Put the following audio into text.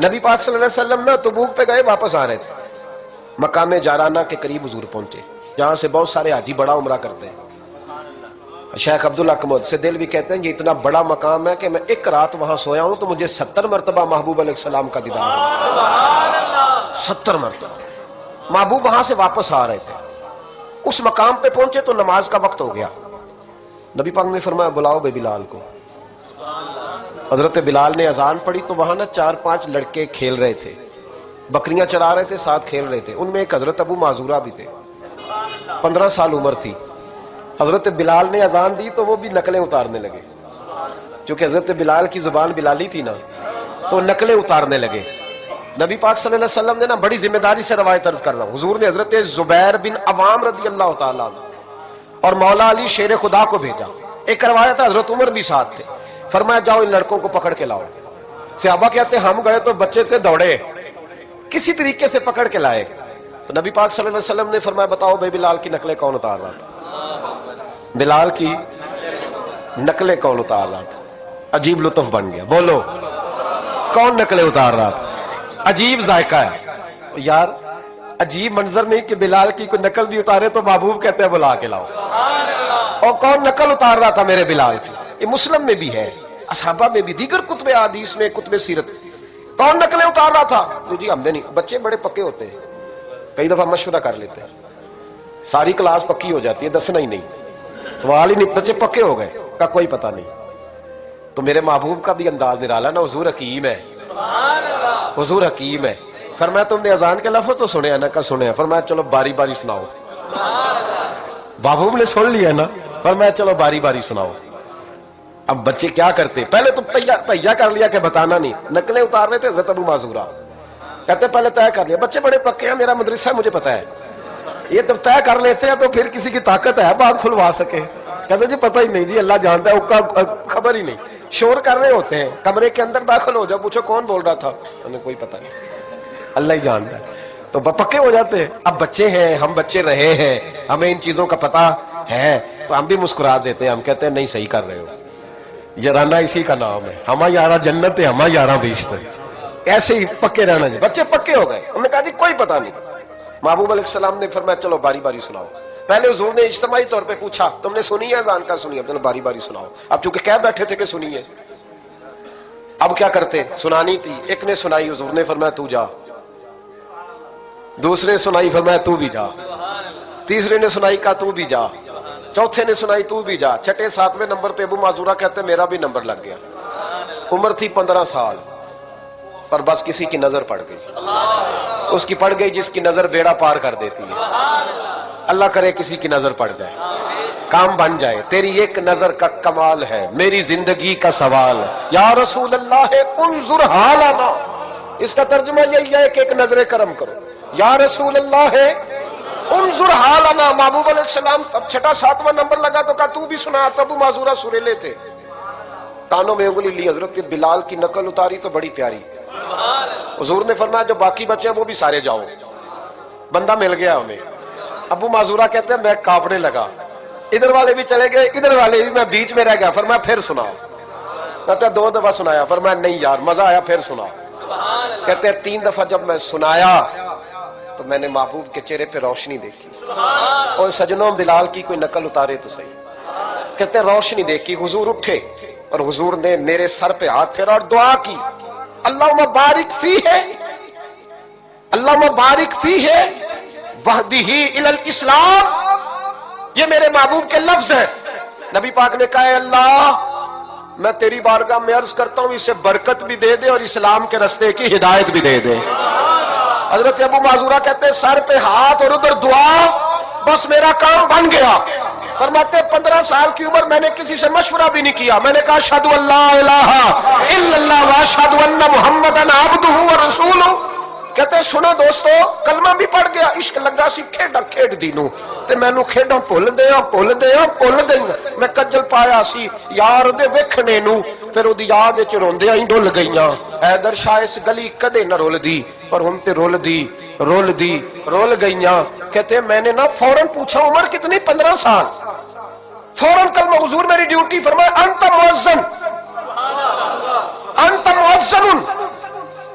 نبی پاک صلی اللہ علیہ وسلم نا تبوک پہ گئے، واپس آ رہے تھے، مقام جارانہ کے قریب حضور پہنچے، جہاں سے بہت سارے حاجی بڑا عمرہ کرتے ہیں۔ شیخ عبداللہ سے دل بھی کہتے ہیں یہ اتنا بڑا مقام ہے کہ میں ایک رات وہاں سویا ہوں تو مجھے 70 مرتبہ محبوب علیہ السلام کا دیدار ہوا۔ 70 مرتبہ محبوب وہاں سے واپس آ رہے تھے، اس مقام پہ پہنچے تو نماز کا وقت ہو گیا۔ نبی پاک نے فرمایا بلاؤ بے بلال کو۔ حضرت بلال نے اذان پڑھی تو وہاں نا 4-5 لڑکے کھیل رہے تھے، بکریاں چڑھا رہے تھے، ساتھ کھیل رہے تھے۔ ان میں ایک حضرت ابو معذورہ بھی تھے، 15 سال عمر تھی۔ حضرت بلال نے اذان دی تو وہ بھی نقلیں اتارنے لگے، چونکہ حضرت بلال کی زبان بلالی تھی نا، تو نقلیں اتارنے لگے۔ نبی پاک صلی اللہ علیہ وسلم نے نا بڑی ذمہ داری سے روایت عرض کر رہا ہوں، حضور نے حضرت زبیر بن عوام رضی اللہ تعالیٰ عنہ اور مولا علی شیر خدا کو بھیجا۔ ایک روایت ہے حضرت عمر بھی ساتھ تھے، فرمایا جاؤ ان لڑکوں کو پکڑ کے لاؤ۔ صحابہ کہتے ہم گئے تو بچے تھے دوڑے، کسی طریقے سے پکڑ کے لائے۔ تو نبی پاک صلی اللہ علیہ وسلم نے فرمایا بتاؤ بھائی بلال کی نقلیں کون اتار رہا تھا؟ بلال کی نقلیں کون اتار رہا تھا؟ عجیب لطف بن گیا، بولو کون نقلیں اتار رہا تھا؟ عجیب ذائقہ ہے یار، عجیب منظر نہیں کہ بلال کی کوئی نقل بھی اتارے تو محبوب کہتے ہیں بلا کے لاؤ۔ اور کون نقل اتار رہا تھا میرے بلال کی؟ یہ مسلم میں بھی ہے، اصحابہ میں بھی، دیگر کتب حدیث میں، کتب سیرت۔ کون نقلیں اتار رہا تھا؟ جی ہم نے نہیں، بچے بڑے پکے ہوتے ہیں، کئی دفعہ مشورہ کر لیتے ہیں، ساری کلاس پکی ہو جاتی ہے، دسنا ہی نہیں، سوال ہی نہیں، بچے پکے ہو گئے کا کوئی پتہ نہیں۔ تو میرے محبوب کا بھی انداز نرالا نا، حضور حکیم ہے، حضور حکیم ہے۔ فرمایا تم نے اذان کے لفظ تو سنے ہیں نا؟ کہ سنے ہیں۔ فرمایا چلو باری باری سناؤ۔ محبوب نے سن لیا نا، فرمایا چلو باری باری سناؤ۔ اب بچے کیا کرتے، پہلے تو تیہ کر لیا کہ بتانا نہیں، نقلیں اتار رہے تھے حضرت ابو معذورہ، کہتے پہلے طے کر لیا، بچے بڑے پکے ہیں، میرا مدرسہ ہے مجھے پتا ہے، یہ جب طے کر لیتے ہیں تو پھر کسی کی طاقت ہے بات کھلوا سکے؟ کہتے جی پتہ ہی نہیں جی، اللہ جانتا ہے، اس کا خبر ہی نہیں، شور کر رہے ہوتے ہیں، کمرے کے اندر داخل ہو جاؤ، پوچھو کون بول رہا تھا، انہیں کوئی پتہ نہیں، اللہ ہی جانتا ہے، تو پکے ہو جاتے ہیں۔ اب بچے ہیں، ہم بچے رہے ہیں، ہمیں ان چیزوں کا پتہ ہے، تو ہم بھی مسکرا دیتے ہیں، ہم کہتے ہیں نہیں صحیح کر رہے ہو، یارانہ اسی کا نام ہے، ہما یارہ جنت ہے، ہما یارہ بیشت ہے، ایسے ہی پکے رہنا جی۔ بچے پکے ہو گئے، ہم نے کہا جی کوئی پتہ نہیں۔ محبوب علیہ السلام نے فرمایا چلو باری باری سناؤ۔ پہلے حضور نے اجتماعی طور پہ پوچھا تم نے سنی ہے اذان کا؟ سنی ہے، چلو باری باری سناؤ۔ اب چونکہ کہہ بیٹھے تھے کہ سنی ہے، اب کیا کرتے، سنانی تھی۔ ایک نے سنائی، حضور نے فرمایا تو جا، دوسرے نے سنائی، فرمایا تو بھی جا، تیسرے نے سنائی، کہا تو بھی جا، چوتھے نے سنائی، تو بھی جا، چھٹے 7ویں نمبر پہ ابو معذورہ کہتے میرا بھی نمبر لگ گیا۔ عمر تھی 15 سال، پر بس کسی کی نظر پڑ گئی، اس کی پڑ گئی جس کی نظر بیڑا پار کر دیتی ہے۔ اللہ کرے کسی کی نظر پڑ جائے، کام بن جائے۔ تیری ایک نظر کا کمال ہے، میری زندگی کا سوال ہے، یا رسول اللہ انظر حالنا، اس کا ترجمہ یہی ہے کہ ایک نظر کرم کرو، یا رسول اللہ انظر حالنا۔ محبوب علیہ السلام اب چھٹا 7واں نمبر لگا تو کہا تو بھی سنا۔ ابو معذورہ سریلے تھے، کانوں میں انگلی لی، حضرت بلال کی نقل اتاری تو بڑی پیاری۔ حضور نے فرمایا جو باقی بچے ہیں وہ بھی سارے جاؤ، بندہ مل گیا ہمیں۔ ابو معذورہ کہتے ہیں میں کانپنے لگا، ادھر والے بھی چلے گئے، ادھر والے بھی، میں بیچ میں رہ گیا۔ فرمایا پھر سناؤ، کہتے ہیں 2 دفعہ سنایا، فرمایا نہیں یار مزہ آیا، پھر سناؤ۔ کہتے ہیں 3 دفعہ جب میں سنایا تو میں نے محبوب کے چہرے پہ روشنی دیکھی۔ اور سجنوں بلال کی کوئی نقل اتارے تو صحیح، کہتے ہیں روشنی دیکھی، حضور اٹھے اور حضور نے میرے سر پہ ہاتھ پھیرا اور دعا کی، اللہم بارک فیہ، اللہم بارک فیہ وہدہ الی الاسلام۔ یہ میرے محبوب کے لفظ ہیں۔ نبی پاک نے کہا ہے اللہ میں تیری بارگاہ میں عرض کرتا ہوں اسے برکت بھی دے دے اور اسلام کے رستے کی ہدایت بھی دے دے۔ حضرت ابو معذورہ کہتے ہیں سر پہ ہاتھ اور ادھر دعا، بس میرا کام بن گیا۔ فرماتے 15 سال کی عمر میں نے کسی سے مشورہ بھی نہیں کیا، میں نے کہا اشہد ان لا الہ الا اللہ واشہد ان محمدًا عبدہ ورسولہ۔ کہتے ہیں سنو دوستو کلمہ بھی پڑھ گیا، عشق لگا سی کھیڈا کھیڈ دینوں تے مینوں کھیڈاں بھول گئی، میں کجل پایا سی یار دے ویکھنے نوں، پھر اودی یاد وچ روندیاں ہی ڈل گئیاں۔ حیدر شاہ اس گلی کدے نہ رول دی، پر ہن تے رول گئیاں۔ کہتے ہیں میں نے نا فوراً پوچھا عمر کتنی؟ 15 سال۔ فوراً کلمہ حضور میری ڈیوٹی، فرمایا انت مؤذن، انت مؤذن،